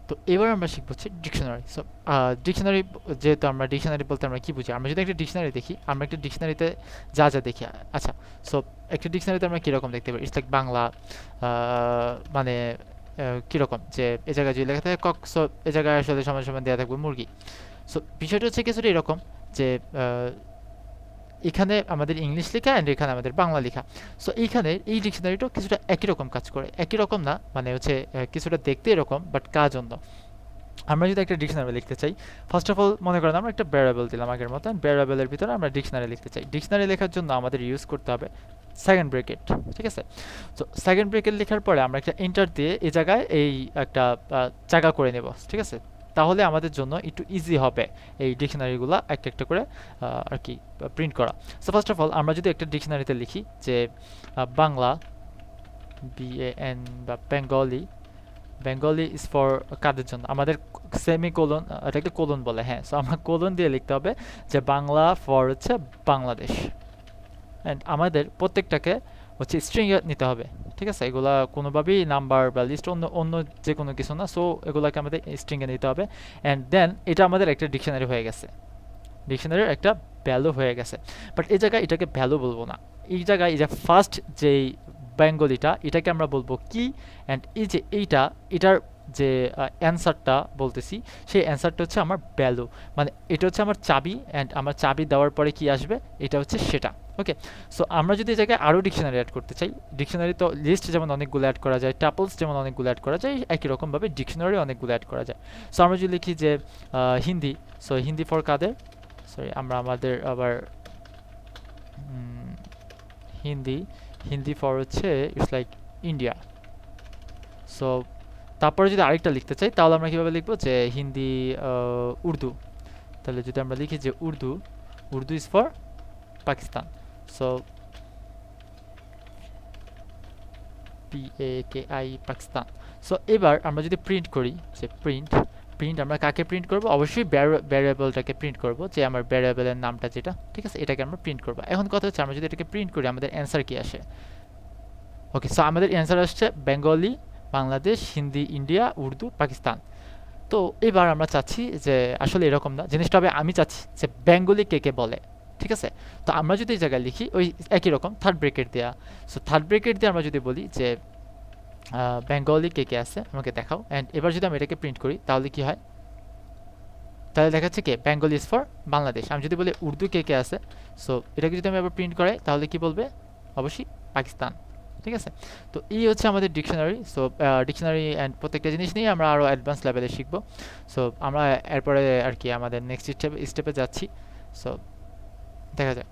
তো এবার আমরা শিখবো হচ্ছে ডিকশনারি। সো ডিকশনারি, যেহেতু আমরা ডিকশনারি বলতে আমরা কি বুঝি, আমরা যদি একটা ডিকশনারি দেখি, আমরা একটা ডিকশনারিতে যা যা দেখি, আচ্ছা, সো একটা ডিকশনারিতে আমরা কীরকম দেখতে পারি, ইটস লাইক বাংলা, মানে কীরকম যে এ জায়গায় যদি লেখা থাকে কক, সো এ জায়গায় আসলে সমান সমান দেওয়া থাকবে মুরগি। সো বিষয়টা হচ্ছে কিছুটা এরকম যে এখানে আমাদের ইংলিশ লেখা অ্যান্ড এখানে আমাদের বাংলা লেখা। সো এইখানে এই ডিকশনারিটাও কিছুটা একই রকম কাজ করে, একই রকম না মানে হচ্ছে কিছুটা দেখতে এরকম বাট কাজ অন্য। আমরা যদি একটা ডিকশনারি লিখতে চাই, ফার্স্ট অফ অল মনে করেন আমরা একটা ভ্যারিয়েবল দিলাম আগের মতো, ভ্যারিয়েবলের ভিতরে আমরা ডিকশনারি লিখতে চাই। ডিকশনারি লেখার জন্য আমাদের ইউজ করতে হবে সেকেন্ড ব্রেকেট, ঠিক আছে? তো সেকেন্ড ব্রেকেট লেখার পরে আমরা একটা এন্টার দিয়ে এই জায়গায় এই একটা জায়গা করে নেব, ঠিক আছে? তাহলে আমাদের জন্য একটু ইজি হবে এই ডিকশনারিগুলো একটা একটা করে আর কি প্রিন্ট করা। সো ফার্স্ট অফ অল আমরা যদি একটা ডিকশনারিতে লিখি যে বাংলা, BAN বা বেঙ্গলি, বেঙ্গলি ইজ ফর কাদের জন্য, আমাদের সেমি কোলন, এটাকে কোলন বলে, হ্যাঁ। সো আমরা কোলন দিয়ে লিখতে হবে যে বাংলা ফর হচ্ছে বাংলাদেশ, অ্যান্ড আমাদের প্রত্যেকটাকে হচ্ছে স্ট্রিং নিতে হবে, ঠিক আছে? এগুলা কোনোভাবেই নাম্বার বা লিস্ট অন্য অন্য যে কোনো কিছু না। সো এগুলাকে আমাদের স্ট্রিংয়ে নিতে হবে, অ্যান্ড দেন এটা আমাদের একটা ডিকশনারি হয়ে গেছে, ডিকশনারির একটা ভ্যালু হয়ে গেছে। বাট এই জায়গায় এটাকে ভ্যালু বলবো না, এই জায়গায় এই যে ফার্স্ট যেই বেঙ্গলিটা এটাকে আমরা বলবো কি, অ্যান্ড এই যে এইটা, এটার যে অ্যান্সারটা বলতেছি, সেই অ্যান্সারটা হচ্ছে আমার ভ্যালু, মানে এটা হচ্ছে আমার চাবি, অ্যান্ড আমার চাবি দেওয়ার পরে কি আসবে এটা হচ্ছে সেটা। ওকে, সো আমরা যদি এই জায়গায় আরও ডিকশনারি অ্যাড করতে চাই, ডিকশনারি তো লিস্ট যেমন অনেকগুলো অ্যাড করা যায়, টাপলস যেমন অনেকগুলো অ্যাড করা যায়, একই রকমভাবে ডিকশনারি অনেকগুলো অ্যাড করা যায়। সো আমরা যদি লিখি যে হিন্দি, সো হিন্দি ফর কাদের, সরি আমরা আমাদের আবার হিন্দি, হিন্দি ফর হচ্ছে ইটস লাইক ইন্ডিয়া। সো তারপরে যদি আরেকটা লিখতে চাই তাহলে আমরা কীভাবে লিখবো যে হিন্দি উর্দু, তাহলে যদি আমরা লিখি যে Urdu, Urdu is for Pakistan, so PAKI Pakistan. So এবার আমরা যদি প্রিন্ট করি যে প্রিন্ট, প্রিন্ট আমরা কাকে প্রিন্ট করব, অবশ্যই ভ্যারিয়েবলটাকে প্রিন্ট করব, যে আমার ভ্যারিয়েবলের নামটা যেটা, ঠিক আছে, এটাকে আমরা প্রিন্ট করব। এখন কথা হচ্ছে আমরা যদি এটাকে প্রিন্ট করি আমাদের অ্যান্সার কি আসে। ওকে, সো আমাদের অ্যান্সার আসছে বেঙ্গলি, বাংলাদেশ, হিন্দি, ইন্ডিয়া, উর্দু, পাকিস্তান। তো এবার আমরা চাচ্ছি যে আসলে এরকম না, জিনিসটা হবে আমি চাচ্ছি যে বেঙ্গলি কে কে বলে, ঠিক আছে? তো আমরা যদি এই জায়গায় লিখি ওই একই রকম থার্ড ব্রেকেট দেওয়া, সো থার্ড ব্রেকেট দিয়ে আমরা যদি বলি যে বেঙ্গলি কে কে আছে আমাকে দেখাও, অ্যান্ড এবার যদি আমি এটাকে প্রিন্ট করি তাহলে কি হয়, তাহলে দেখাচ্ছে কে বেঙ্গলি ইজ ফর বাংলাদেশ। আমি যদি বলি উর্দু কে কে আছে, সো এটাকে যদি আমি আবার প্রিন্ট করাই তাহলে কি বলবে, অবশ্যই পাকিস্তান, ঠিক আছে? তো এই হচ্ছে আমাদের ডিকশনারি। সো ডিকশনারি অ্যান্ড প্রত্যেকটা জিনিস নিয়ে আমরা আরও অ্যাডভান্স লেভেলে শিখবো। সো আমরা এরপরে আর কি আমাদের নেক্সট স্টেপে যাচ্ছি। সো দেখা যাক।